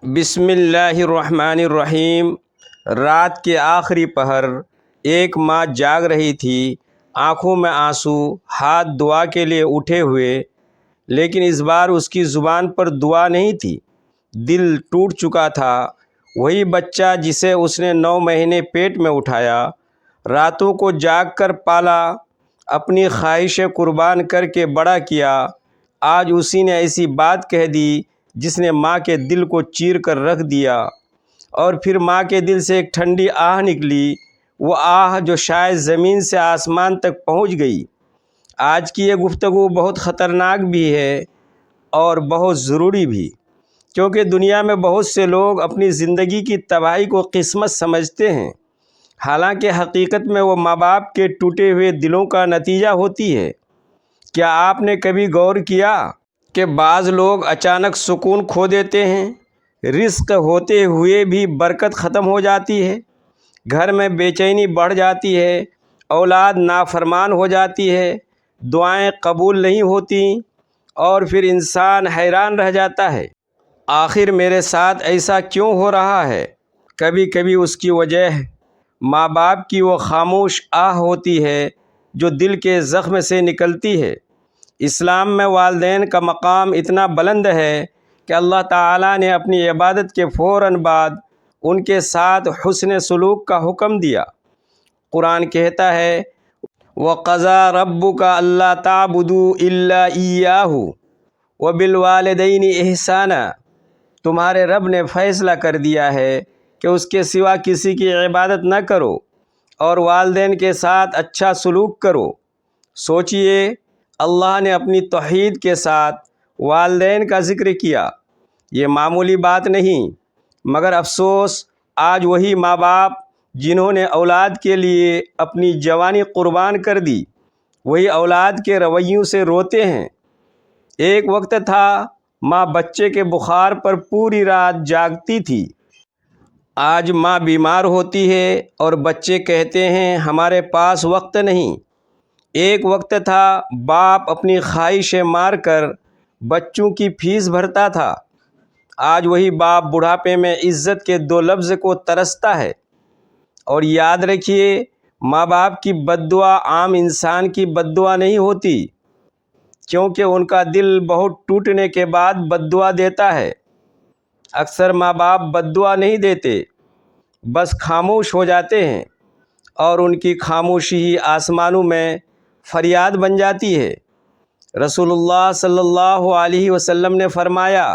بسم اللہ الرحمن الرحیم۔ رات کے آخری پہر ایک ماں جاگ رہی تھی، آنکھوں میں آنسو، ہاتھ دعا کے لیے اٹھے ہوئے، لیکن اس بار اس کی زبان پر دعا نہیں تھی۔ دل ٹوٹ چکا تھا۔ وہی بچہ جسے اس نے 9 مہینے پیٹ میں اٹھایا، راتوں کو جاگ کر پالا، اپنی خواہشیں قربان کر کے بڑا کیا، آج اسی نے ایسی بات کہہ دی جس نے ماں کے دل کو چیر کر رکھ دیا۔ اور پھر ماں کے دل سے ایک ٹھنڈی آہ نکلی، وہ آہ جو شاید زمین سے آسمان تک پہنچ گئی۔ آج کی یہ گفتگو بہت خطرناک بھی ہے اور بہت ضروری بھی، کیونکہ دنیا میں بہت سے لوگ اپنی زندگی کی تباہی کو قسمت سمجھتے ہیں، حالانکہ حقیقت میں وہ ماں باپ کے ٹوٹے ہوئے دلوں کا نتیجہ ہوتی ہے۔ کیا آپ نے کبھی غور کیا کہ بعض لوگ اچانک سکون کھو دیتے ہیں، رزق ہوتے ہوئے بھی برکت ختم ہو جاتی ہے، گھر میں بے چینی بڑھ جاتی ہے، اولاد نافرمان ہو جاتی ہے، دعائیں قبول نہیں ہوتی، اور پھر انسان حیران رہ جاتا ہے، آخر میرے ساتھ ایسا کیوں ہو رہا ہے؟ کبھی کبھی اس کی وجہ ماں باپ کی وہ خاموش آہ ہوتی ہے جو دل کے زخم سے نکلتی ہے۔ اسلام میں والدین کا مقام اتنا بلند ہے کہ اللہ تعالیٰ نے اپنی عبادت کے فوراً بعد ان کے ساتھ حسن سلوک کا حکم دیا۔ قرآن کہتا ہے، وَقَضَىٰ رَبُّكَ أَلَّا تَعْبُدُوا إِلَّا إِيَّاهُ وَبِالْوَالِدَيْنِ إِحْسَانًا۔ تمہارے رب نے فیصلہ کر دیا ہے کہ اس کے سوا کسی کی عبادت نہ کرو اور والدین کے ساتھ اچھا سلوک کرو۔ سوچئے، اللہ نے اپنی توحید کے ساتھ والدین کا ذکر کیا۔ یہ معمولی بات نہیں، مگر افسوس آج وہی ماں باپ جنہوں نے اولاد کے لیے اپنی جوانی قربان کر دی، وہی اولاد کے رویوں سے روتے ہیں۔ ایک وقت تھا ماں بچے کے بخار پر پوری رات جاگتی تھی، آج ماں بیمار ہوتی ہے اور بچے کہتے ہیں ہمارے پاس وقت نہیں۔ ایک وقت تھا باپ اپنی خواہشیں مار کر بچوں کی فیس بھرتا تھا، آج وہی باپ بڑھاپے میں عزت کے 2 لفظ کو ترستا ہے۔ اور یاد رکھیے، ماں باپ کی بد دعا عام انسان کی بد دعا نہیں ہوتی، کیونکہ ان کا دل بہت ٹوٹنے کے بعد بد دعا دیتا ہے۔ اکثر ماں باپ بد دعا نہیں دیتے، بس خاموش ہو جاتے ہیں، اور ان کی خاموشی ہی آسمانوں میں فریاد بن جاتی ہے۔ رسول اللہ صلی اللہ علیہ وسلم نے فرمایا،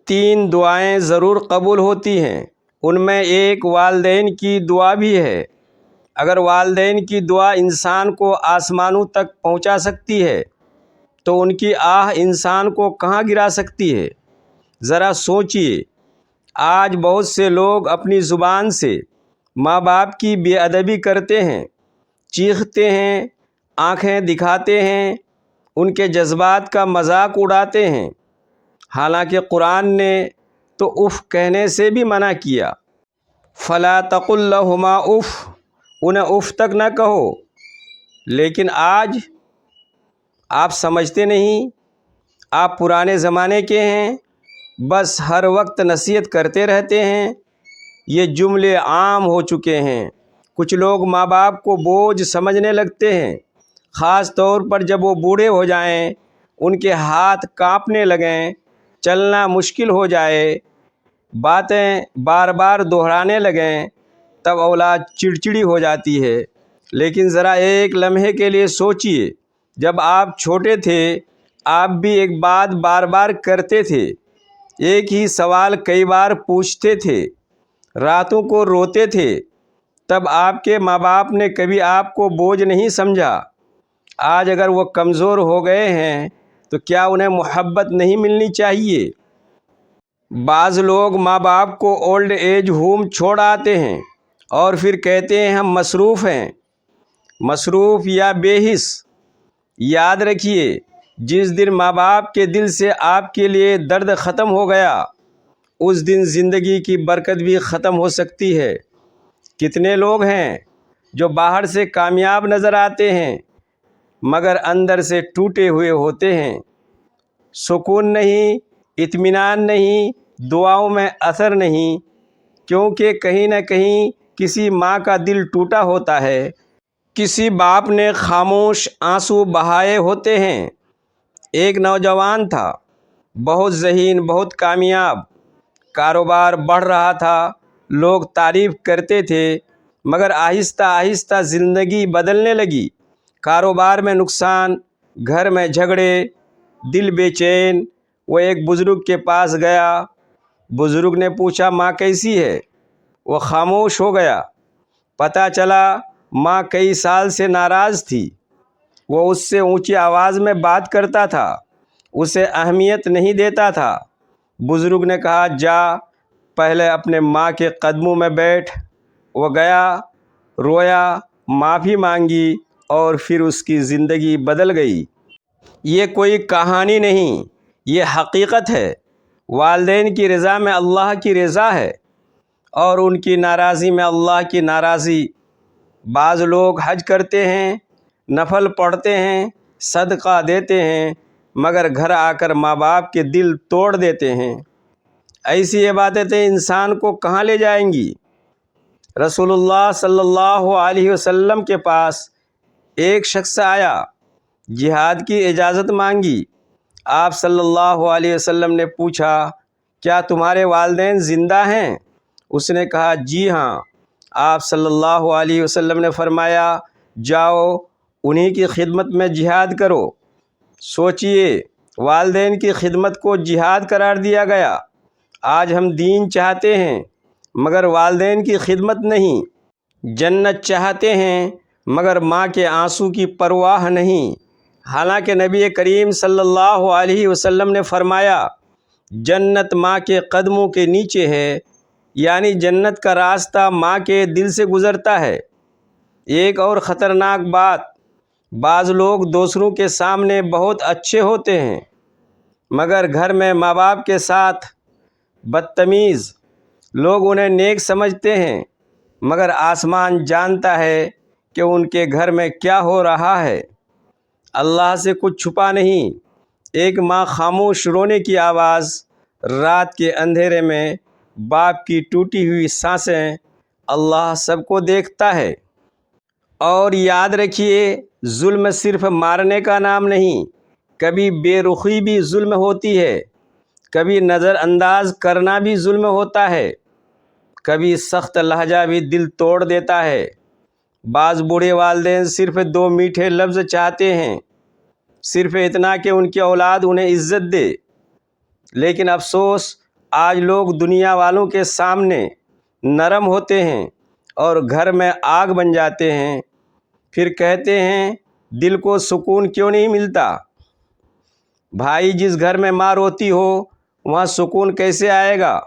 3 دعائیں ضرور قبول ہوتی ہیں، ان میں ایک والدین کی دعا بھی ہے۔ اگر والدین کی دعا انسان کو آسمانوں تک پہنچا سکتی ہے تو ان کی آہ انسان کو کہاں گرا سکتی ہے؟ ذرا سوچئے، آج بہت سے لوگ اپنی زبان سے ماں باپ کی بے ادبی کرتے ہیں، چیختے ہیں، آنکھیں دکھاتے ہیں، ان کے جذبات کا مذاق اڑاتے ہیں، حالانکہ قرآن نے تو اف کہنے سے بھی منع کیا۔ فَلَا تَقُل لَّهُمَا اف، انہیں اف تک نہ کہو۔ لیکن آج آپ سمجھتے نہیں، آپ پرانے زمانے کے ہیں، بس ہر وقت نصیحت کرتے رہتے ہیں۔ یہ جملے عام ہو چکے ہیں۔ کچھ لوگ ماں باپ کو بوجھ سمجھنے لگتے ہیں، خاص طور پر جب وہ بوڑھے ہو جائیں، ان کے ہاتھ کانپنے لگیں، چلنا مشکل ہو جائے، باتیں بار بار دہرانے لگیں، تب اولاد چڑچڑی ہو جاتی ہے۔ لیکن ذرا ایک لمحے کے لیے سوچئے، جب آپ چھوٹے تھے، آپ بھی ایک بات بار بار کرتے تھے، ایک ہی سوال کئی بار پوچھتے تھے، راتوں کو روتے تھے، تب آپ کے ماں باپ نے کبھی آپ کو بوجھ نہیں سمجھا۔ آج اگر وہ کمزور ہو گئے ہیں تو کیا انہیں محبت نہیں ملنی چاہیے؟ بعض لوگ ماں باپ کو اولڈ ایج ہوم چھوڑ آتے ہیں اور پھر کہتے ہیں ہم مصروف ہیں۔ مصروف یا بے حس؟ یاد رکھیے، جس دن ماں باپ کے دل سے آپ کے لیے درد ختم ہو گیا، اس دن زندگی کی برکت بھی ختم ہو سکتی ہے۔ کتنے لوگ ہیں جو باہر سے کامیاب نظر آتے ہیں مگر اندر سے ٹوٹے ہوئے ہوتے ہیں، سکون نہیں، اطمینان نہیں، دعاؤں میں اثر نہیں، کیونکہ کہیں نہ کہیں کسی ماں کا دل ٹوٹا ہوتا ہے، کسی باپ نے خاموش آنسو بہائے ہوتے ہیں۔ ایک نوجوان تھا، بہت ذہین، بہت کامیاب، کاروبار بڑھ رہا تھا، لوگ تعریف کرتے تھے، مگر آہستہ آہستہ زندگی بدلنے لگی۔ کاروبار میں نقصان، گھر میں جھگڑے، دل بے چین۔ وہ ایک بزرگ کے پاس گیا۔ بزرگ نے پوچھا، ماں کیسی ہے؟ وہ خاموش ہو گیا۔ پتہ چلا ماں کئی سال سے ناراض تھی۔ وہ اس سے اونچی آواز میں بات کرتا تھا، اسے اہمیت نہیں دیتا تھا۔ بزرگ نے کہا، جا پہلے اپنے ماں کے قدموں میں بیٹھ۔ وہ گیا، رویا، معافی مانگی، اور پھر اس کی زندگی بدل گئی۔ یہ کوئی کہانی نہیں، یہ حقیقت ہے۔ والدین کی رضا میں اللہ کی رضا ہے، اور ان کی ناراضی میں اللہ کی ناراضی۔ بعض لوگ حج کرتے ہیں، نفل پڑھتے ہیں، صدقہ دیتے ہیں، مگر گھر آ کر ماں باپ کے دل توڑ دیتے ہیں۔ ایسی عبادتیں انسان کو کہاں لے جائیں گی؟ رسول اللہ صلی اللہ علیہ وسلم کے پاس ایک شخص آیا، جہاد کی اجازت مانگی۔ آپ صلی اللہ علیہ وسلم نے پوچھا، کیا تمہارے والدین زندہ ہیں؟ اس نے کہا، جی ہاں۔ آپ صلی اللہ علیہ وسلم نے فرمایا، جاؤ انہی کی خدمت میں جہاد کرو۔ سوچئے، والدین کی خدمت کو جہاد قرار دیا گیا۔ آج ہم دین چاہتے ہیں مگر والدین کی خدمت نہیں، جنت چاہتے ہیں مگر ماں کے آنسو کی پرواہ نہیں۔ حالانکہ نبی کریم صلی اللہ علیہ وسلم نے فرمایا، جنت ماں کے قدموں کے نیچے ہے، یعنی جنت کا راستہ ماں کے دل سے گزرتا ہے۔ ایک اور خطرناک بات، بعض لوگ دوسروں کے سامنے بہت اچھے ہوتے ہیں، مگر گھر میں ماں باپ کے ساتھ بدتمیز۔ لوگ انہیں نیک سمجھتے ہیں، مگر آسمان جانتا ہے کہ ان کے گھر میں کیا ہو رہا ہے۔ اللہ سے کچھ چھپا نہیں۔ ایک ماں خاموش رونے کی آواز، رات کے اندھیرے میں باپ کی ٹوٹی ہوئی سانسیں، اللہ سب کو دیکھتا ہے۔ اور یاد رکھیے، ظلم صرف مارنے کا نام نہیں، کبھی بے رخی بھی ظلم ہوتی ہے، کبھی نظر انداز کرنا بھی ظلم ہوتا ہے، کبھی سخت لہجہ بھی دل توڑ دیتا ہے۔ بعض بوڑھے والدین صرف 2 میٹھے لفظ چاہتے ہیں، صرف اتنا کہ ان کی اولاد انہیں عزت دے۔ لیکن افسوس، آج لوگ دنیا والوں کے سامنے نرم ہوتے ہیں اور گھر میں آگ بن جاتے ہیں، پھر کہتے ہیں دل کو سکون کیوں نہیں ملتا؟ بھائی، جس گھر میں ماں روتی ہو وہاں سکون کیسے آئے گا؟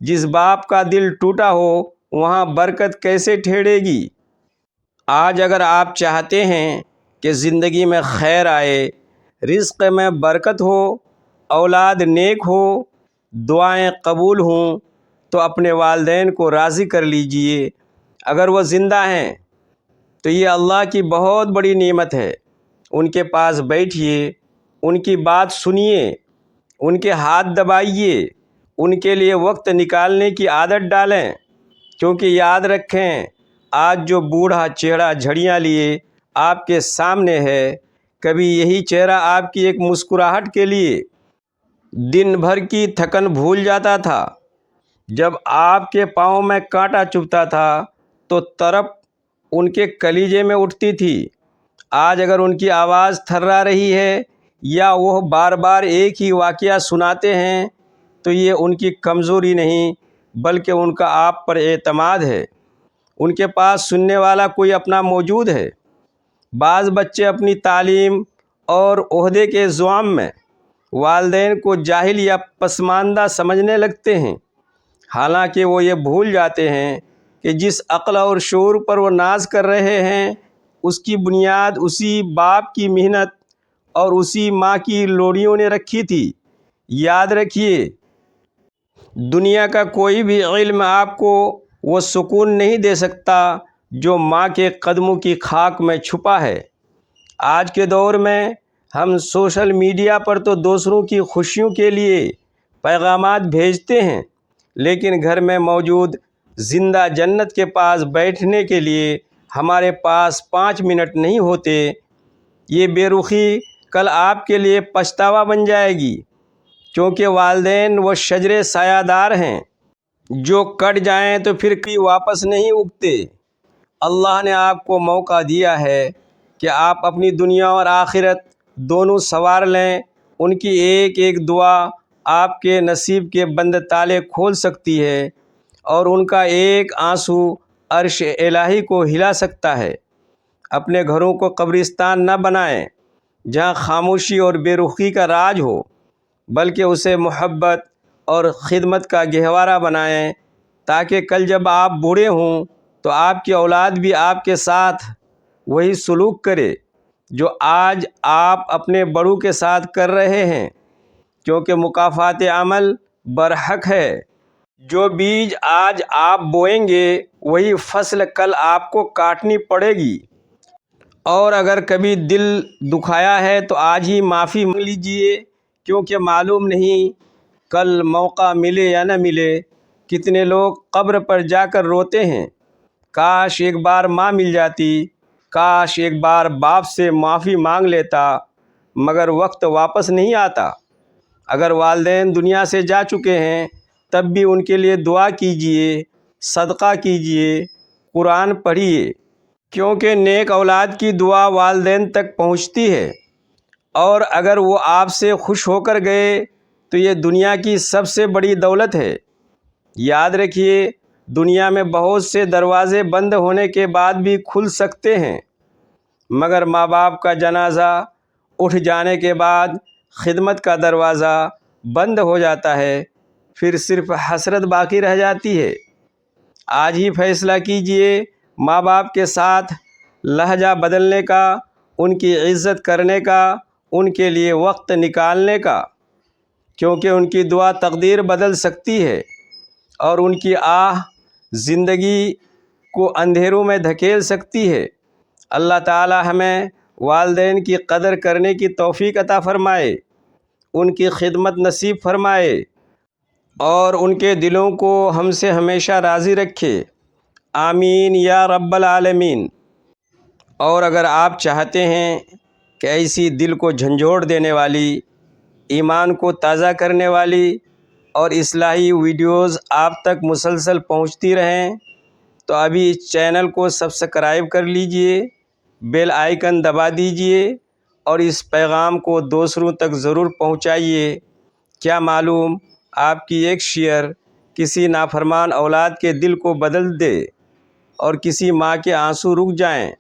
جس باپ کا دل ٹوٹا ہو وہاں برکت کیسے ٹھہرے گی؟ آج اگر آپ چاہتے ہیں کہ زندگی میں خیر آئے، رزق میں برکت ہو، اولاد نیک ہو، دعائیں قبول ہوں، تو اپنے والدین کو راضی کر لیجئے۔ اگر وہ زندہ ہیں تو یہ اللہ کی بہت بڑی نعمت ہے۔ ان کے پاس بیٹھیے، ان کی بات سنیے، ان کے ہاتھ دبائیے، ان کے لیے وقت نکالنے کی عادت ڈالیں، کیونکہ یاد رکھیں، آج جو بوڑھا چہرہ جھڑیاں لیے آپ کے سامنے ہے، کبھی یہی چہرہ آپ کی ایک مسکراہٹ کے لیے دن بھر کی تھکن بھول جاتا تھا۔ جب آپ کے پاؤں میں کانٹا چبھتا تھا تو تڑپ ان کے کلیجے میں اٹھتی تھی۔ آج اگر ان کی آواز تھرا رہی ہے یا وہ بار بار ایک ہی واقعہ سناتے ہیں تو یہ ان کی کمزوری نہیں بلکہ ان کا آپ پر اعتماد ہے۔ ان کے پاس سننے والا کوئی اپنا موجود ہے۔ بعض بچے اپنی تعلیم اور عہدے کے زوام میں والدین کو جاہل یا پسماندہ سمجھنے لگتے ہیں، حالانکہ وہ یہ بھول جاتے ہیں کہ جس عقل اور شعور پر وہ ناز کر رہے ہیں اس کی بنیاد اسی باپ کی محنت اور اسی ماں کی لوڑیوں نے رکھی تھی۔ یاد رکھیے، دنیا کا کوئی بھی علم آپ کو وہ سکون نہیں دے سکتا جو ماں کے قدموں کی خاک میں چھپا ہے۔ آج کے دور میں ہم سوشل میڈیا پر تو دوسروں کی خوشیوں کے لیے پیغامات بھیجتے ہیں، لیکن گھر میں موجود زندہ جنت کے پاس بیٹھنے کے لیے ہمارے پاس 5 منٹ نہیں ہوتے۔ یہ بے رخی کل آپ کے لیے پچھتاوا بن جائے گی، کیونکہ والدین وہ شجرے سایہ دار ہیں جو کٹ جائیں تو پھر کبھی واپس نہیں اگتے۔ اللہ نے آپ کو موقع دیا ہے کہ آپ اپنی دنیا اور آخرت دونوں سنوار لیں۔ ان کی ایک ایک دعا آپ کے نصیب کے بند تالے کھول سکتی ہے، اور ان کا ایک آنسو عرش الہی کو ہلا سکتا ہے۔ اپنے گھروں کو قبرستان نہ بنائیں جہاں خاموشی اور بے رخی کا راج ہو، بلکہ اسے محبت اور خدمت کا گہوارہ بنائیں، تاکہ کل جب آپ بوڑھے ہوں تو آپ کی اولاد بھی آپ کے ساتھ وہی سلوک کرے جو آج آپ اپنے بڑوں کے ساتھ کر رہے ہیں، کیونکہ مکافات عمل برحق ہے۔ جو بیج آج آپ بوئیں گے وہی فصل کل آپ کو کاٹنی پڑے گی۔ اور اگر کبھی دل دکھایا ہے تو آج ہی معافی مانگ لیجئے، کیونکہ معلوم نہیں کل موقع ملے یا نہ ملے۔ کتنے لوگ قبر پر جا کر روتے ہیں، کاش ایک بار ماں مل جاتی، کاش ایک بار باپ سے معافی مانگ لیتا، مگر وقت واپس نہیں آتا۔ اگر والدین دنیا سے جا چکے ہیں تب بھی ان کے لیے دعا کیجئے، صدقہ کیجئے، قرآن پڑھیے، کیونکہ نیک اولاد کی دعا والدین تک پہنچتی ہے، اور اگر وہ آپ سے خوش ہو کر گئے تو یہ دنیا کی سب سے بڑی دولت ہے۔ یاد رکھیے، دنیا میں بہت سے دروازے بند ہونے کے بعد بھی کھل سکتے ہیں، مگر ماں باپ کا جنازہ اٹھ جانے کے بعد خدمت کا دروازہ بند ہو جاتا ہے، پھر صرف حسرت باقی رہ جاتی ہے۔ آج ہی فیصلہ کیجئے ماں باپ کے ساتھ لہجہ بدلنے کا، ان کی عزت کرنے کا، ان کے لیے وقت نکالنے کا، کیونکہ ان کی دعا تقدیر بدل سکتی ہے، اور ان کی آہ زندگی کو اندھیروں میں دھکیل سکتی ہے۔ اللہ تعالی ہمیں والدین کی قدر کرنے کی توفیق عطا فرمائے، ان کی خدمت نصیب فرمائے، اور ان کے دلوں کو ہم سے ہمیشہ راضی رکھے۔ آمین یا رب العالمین۔ اور اگر آپ چاہتے ہیں کہ ایسی دل کو جھنجھوڑ دینے والی، ایمان کو تازہ کرنے والی اور اصلاحی ویڈیوز آپ تک مسلسل پہنچتی رہیں، تو ابھی اس چینل کو سبسکرائب کر لیجئے، بیل آئیکن دبا دیجئے، اور اس پیغام کو دوسروں تک ضرور پہنچائیے۔ کیا معلوم آپ کی ایک شیئر کسی نافرمان اولاد کے دل کو بدل دے اور کسی ماں کے آنسو رک جائیں۔